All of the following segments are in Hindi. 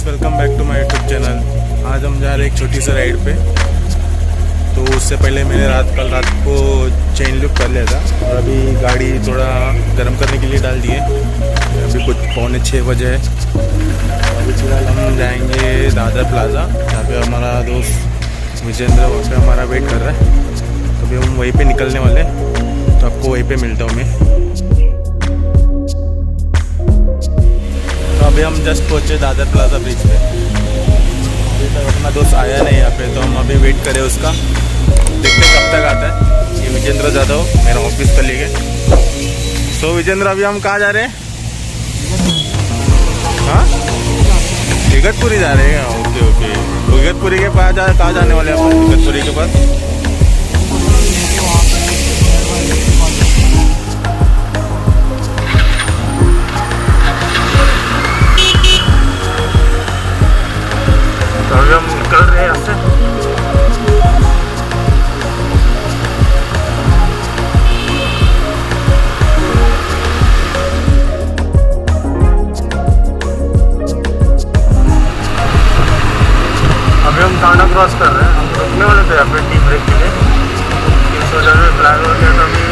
Welcome back to my YouTube channel. आज हम जा रहे हैं एक छोटी सी राइड पे। तो उससे पहले मैंने कल रात को चेन लूप कर लिया था और अभी गाड़ी थोड़ा गर्म करने के लिए डाल दी है। अभी कुछ 5:45 बजे है। अभी फिलहाल हम जाएंगे दादर प्लाज़ा, जहाँ पे हमारा दोस्त विजेंद्र वहाँ पे हमारा वेट कर रहा है। तो अभी हम वहीं पे निकलने वाले हैं, तो आपको वहीं पे मिलता हूँ मैं। तो अभी हम जस्ट पहुँचे दादर प्लाज़ा ब्रिज पे। अभी तक अपना दोस्त आया नहीं यहाँ पे, तो हम अभी वेट करें उसका। देखते कब तक आता है। ये विजेंद्र जाधव मेरा ऑफिस कलीग है। सो विजेंद्र, अभी हम कहाँ जा रहे हैं? हाँ, इगतपुरी जा रहे हैं। Okay okay. तो इगतपुरी के पास कहाँ जाने वाले हैं अपन? इगतपुरी के पास अभी हम निकल रहे हैं यहाँ से। अभी हम थाना क्रॉस कर रहे हैं। हम रुकने वाले थे यहाँ पे टी ब्रेक के लिए। इस वजह से फ्लैग हो गया था। अभी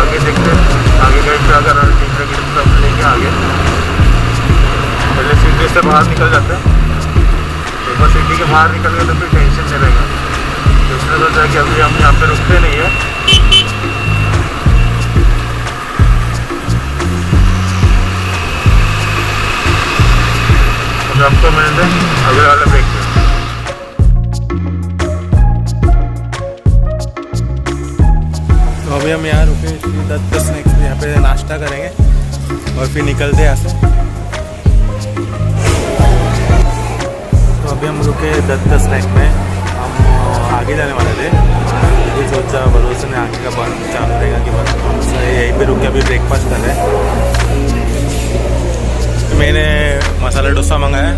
आगे देखते हैं, आगे गए क्या कर रहा है। टी ब्रेक सब लेके आगे पहले सिटी से बाहर निकल जाते हैं। बस सिटी के बाहर निकल गए तो फिर टेंशन नहीं रहेगा। दूसरा सोचा कि अभी हम यहाँ पे रुकते नहीं है। तो आपको मिलते हैं अगले वाले ब्रेक पे। तो अभी हम यहाँ रुके 10 स्नैक्स पे, यहाँ पे नाश्ता करेंगे और फिर निकलते हैं यहाँ से। अभी हम रुके 10 स्नैक में। हम आगे जाने वाले थे। ये सोचा भरोसे में आगे का बंद चालू रहेगा कि बस हम यहीं पे रुक के अभी ब्रेकफास्ट कर रहे हैं। मैंने मसाला डोसा मंगाया,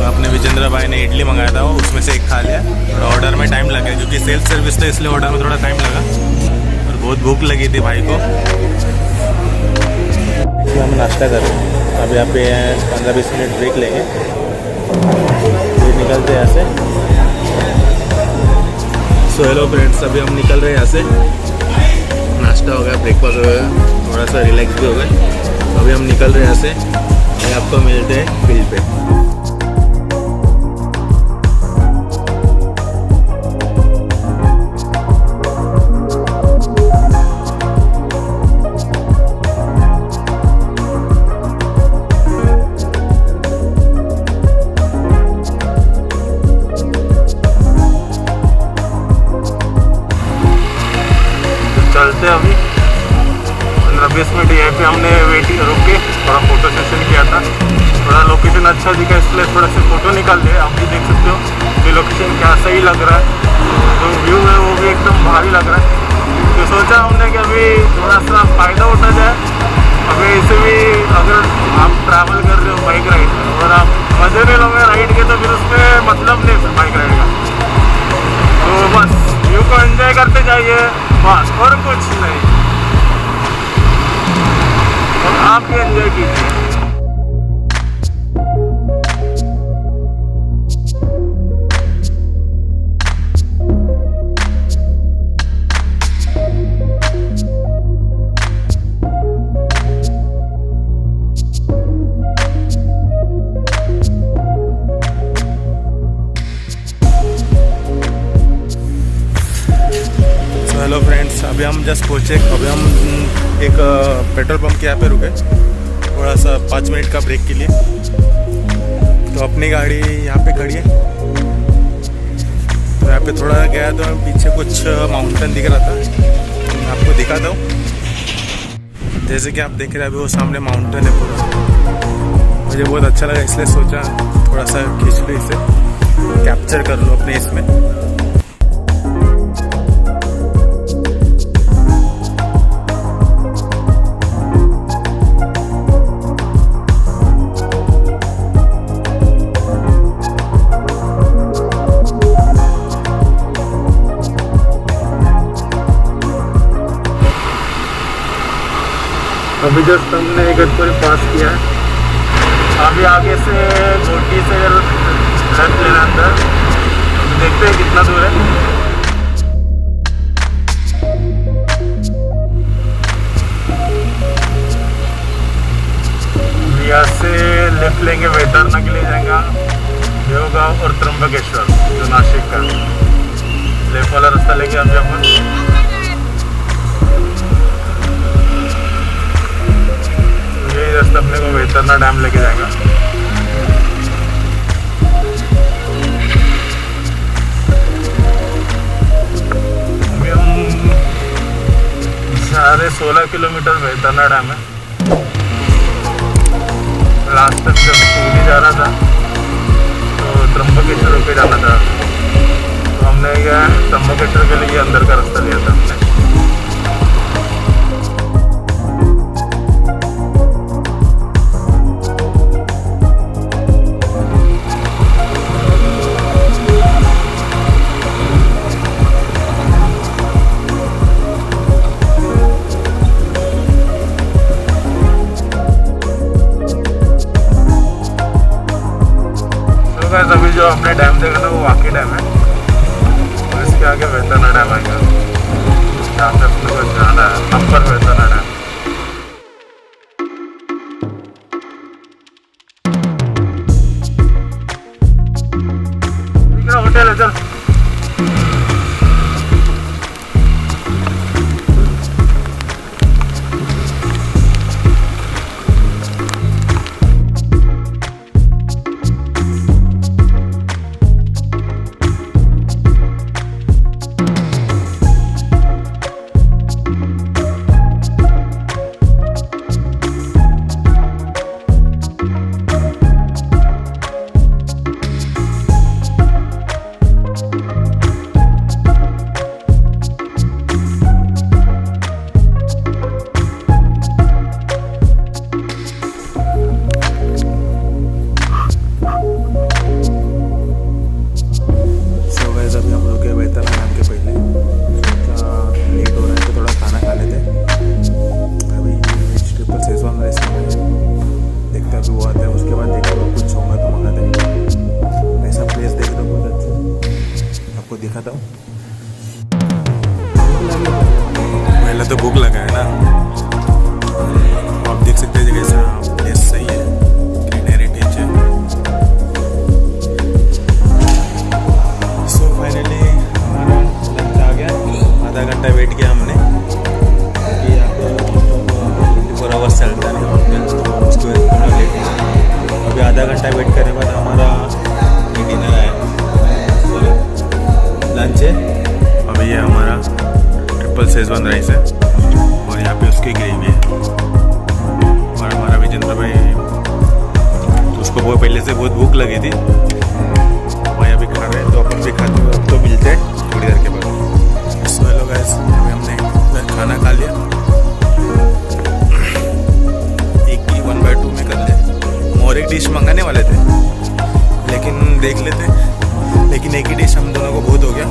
अपने विजेंद्र भाई ने इडली मंगाया था, उसमें से एक खा लिया। थोड़ा ऑर्डर में टाइम लगा क्योंकि सेल्फ सर्विस था, इसलिए ऑर्डर में थोड़ा टाइम लगा और बहुत भूख लगी थी भाई को, इसलिए हम नाश्ता कर रहे हैं। अब यहाँ पे 15-20 मिनट ब्रेक लेंगे, फिर निकलते हैं यहाँ से। सो हेलो फ्रेंड्स, अभी हम निकल रहे हैं यहाँ से। नाश्ता हो गया, ब्रेकफास्ट हो गया, थोड़ा सा रिलैक्स भी हो गया। तो अभी हम निकल रहे हैं यहाँ से। आपको मिलते हैं फील्ड पे। चलते अभी 15-20 मिनट यहाँ पे हमने वेटिंग रुक के थोड़ा फोटो सेशन किया था। थोड़ा लोकेशन अच्छा दिखा, इसलिए थोड़ा सा फोटो निकाल लिया। आप भी देख सकते हो कि लोकेशन क्या सही लग रहा है। जो व्यू है वो भी एकदम भारी लग रहा है। तो सोचा हमने कि अभी थोड़ा सा फ़ायदा उठा जाए। अभी इसे भी अगर आप ट्रैवल कर रहे हो बाइक राइड में, अगर आप मज़े नहीं लोगे राइड के, तो फिर उसमें मतलब नहीं है बाइक राइड का। तो बस व्यू को एंजॉय करते जाइए, बस, और कुछ नहीं। और आप भी एंजॉय कीजिए। हेलो फ्रेंड्स, अभी हम जस्ट पहुँचे। अभी हम एक पेट्रोल पंप के यहाँ पे रुके, थोड़ा सा 5 मिनट का ब्रेक के लिए। तो अपनी गाड़ी यहाँ पे खड़ी है। तो यहाँ पे थोड़ा गया तो पीछे कुछ माउंटेन दिख रहा था, मैं आपको दिखाता हूँ। जैसे कि आप देख रहे हैं अभी वो सामने माउंटेन है पूरा। मुझे बहुत अच्छा लगा, इसलिए सोचा थोड़ा सा खींच लो, इसे कैप्चर कर लो अपने इसमें। अभी जस्ट हमने इगतपुरी पास किया है। अभी आगे से गोटी से लेफ्ट लेना अंदर, देखते हैं कितना दूर है। यहाँ से लेफ्ट लेंगे, वैतरणा के लिए जाएगा, देवगांव और त्र्यंबकेश्वर जो नासिक का। लेफ्ट वाला रास्ता लेंगे अभी अपन। यही रास्ता अपने को वैतरणा डैम लेके जाएगा। अभी हम 16.5 किलोमीटर वैतरणा डैम है। लास्ट तक जब सूरी जा रहा था तो त्र्यंबकेश्वर होके जाना था, तो हमने क्या त्र्यंबकेश्वर के लिए अंदर का रास्ता लिया था हमने। अभी जो आपने डैम देखा था वो वाकई डैम है, और इसके आगे वैतरणा डैम आएगा, जहाँ पे अपने को जाना है, अपर वैतरणा डैम। होटल है, चल। दिखाता हूँ। पहले तो भूख लगा है ना, आप देख सकते हैं कैसा प्लेस सही है, ग्रीन हेरिटेज है। सो फाइनली हमारा लंच आ गया। आधा घंटा वेट किया हमने, क्योंकि यहाँ पे 24 आवर्स चलता है उसको लेट। अभी आधा घंटा वेट करने के बाद हमारा डिनर है, लंच है। अभी ये हमारा ट्रिपल शेजवान राइस है और यहाँ पे उसकी ग्रेवी है। और हमारा विजेंद्र भाई, तो उसको वो पहले से बहुत भूख लगी थी, भाई अभी खा रहे हैं, तो अपन भी खाते हैं। अब तो मिलते हैं थोड़ी देर के बाद। सो हेलो गाइस, अभी हमने खाना खा लिया। एक ही 1/2 में कर ले, और एक डिश मंगाने वाले थे लेकिन देख लेते, लेकिन एक ही डिश हम दोनों को बहुत हो गया,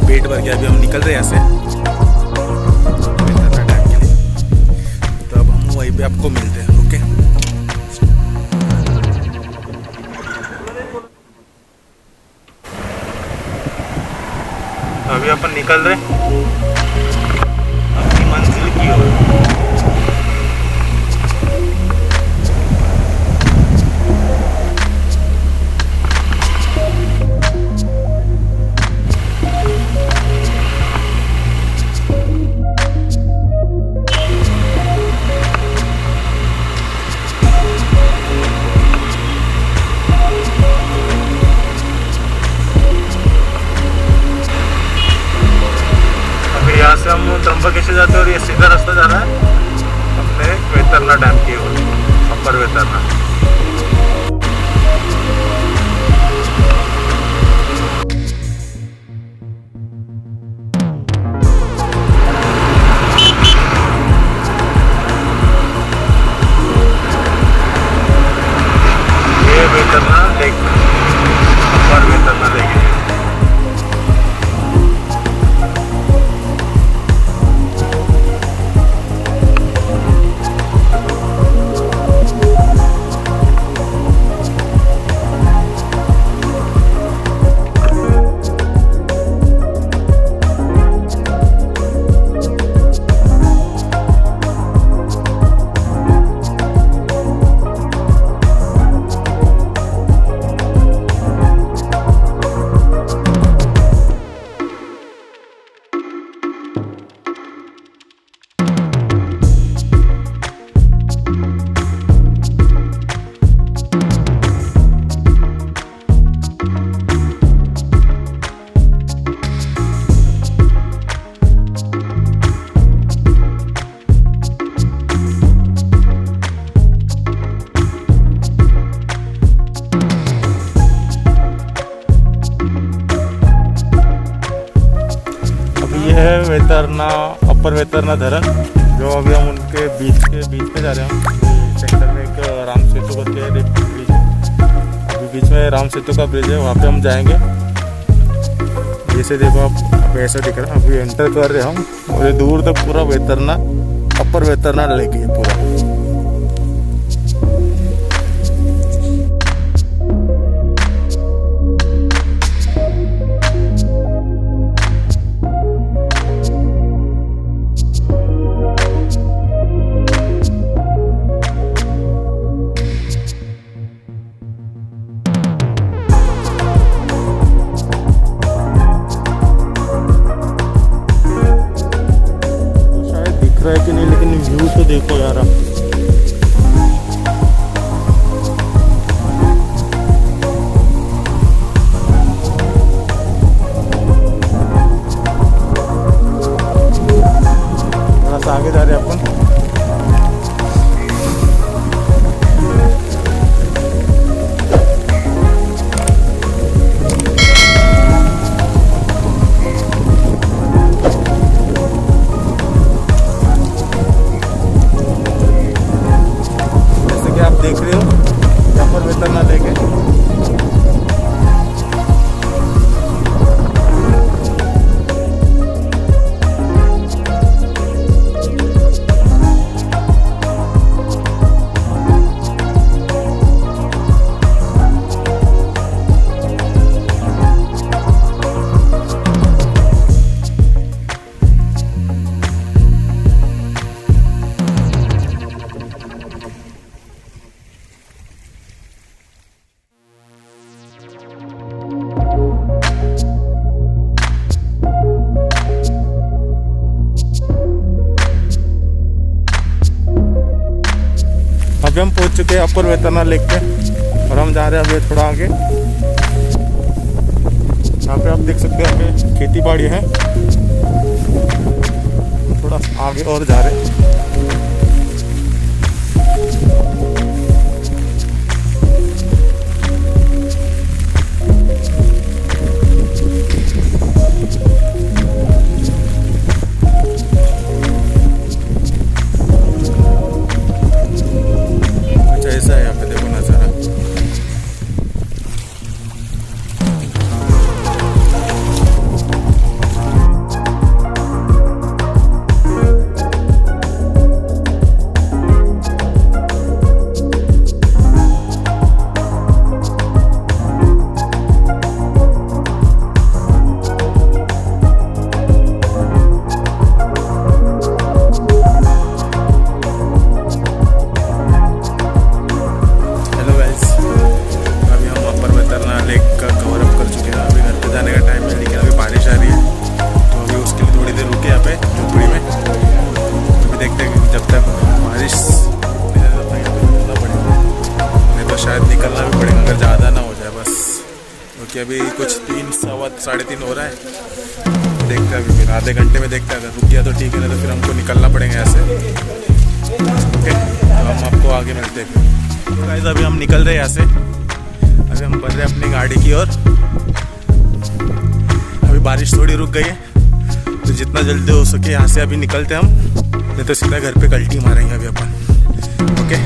पेट भर गया। अभी हम निकल रहे हैं यहाँ से टाइम के लिए, तो अब हम वहीं पे आपको मिलते हैं। ओके, अभी अपन निकल रहे अपनी मंजिल की ओर। हम त्र्यंबकेश्वर जाते हैं और ये सीधा रास्ता जा रहा है अपने वैतरणा डैम की ओर, अपर वैतरणा। ये वैतरणा लेक, अपर वैतरणा लेक है। ये है वैतरना, अपर वैतरना धरण, जो अभी हम उनके बीच पे जा रहे हैं। सेंटर में एक राम सेतु करके एक ब्रिज है, अभी बीच में राम सेतु का ब्रिज है, वहाँ पे हम जाएंगे। जैसे देखो आप ऐसा दिख रहा है, अभी एंटर कर रहे हम और ये दूर तक पूरा वैतरना, अपर वैतरना लेके है पूरा। है कि नहीं, लेकिन व्यू तो देखो यार। थोड़ा सा आगे जा रहे हैं अपन। देख रहे हो यहाँ पर वैतरना लेके। अभी हम पहुंच चुके हैं अपर वैतरना लेक पे और हम जा रहे हैं अभी थोड़ा आगे। यहाँ पे आप देख सकते हो आगे खेती बाड़ी है, थोड़ा आगे और जा रहे हैं। ऐसा है यहाँ पे देखो नजारा। कि अभी कुछ 3-3:30 हो रहा है। देखते हैं अभी फिर आधे घंटे में देखते हैं, अगर रुक गया तो ठीक है, नहीं तो फिर हमको निकलना पड़ेगा यहाँ से। ओके, तो हम आपको आगे मिलते हैं। तो गाइस अभी हम निकल रहे हैं यहाँ से, अभी हम बढ़ रहे हैं अपनी गाड़ी की ओर। अभी बारिश थोड़ी रुक गई है, तो जितना जल्दी हो सके यहाँ से अभी निकलते हैं हम, नहीं तो सीधा घर पे कल्टी मारेंगे अभी अपन। ओके।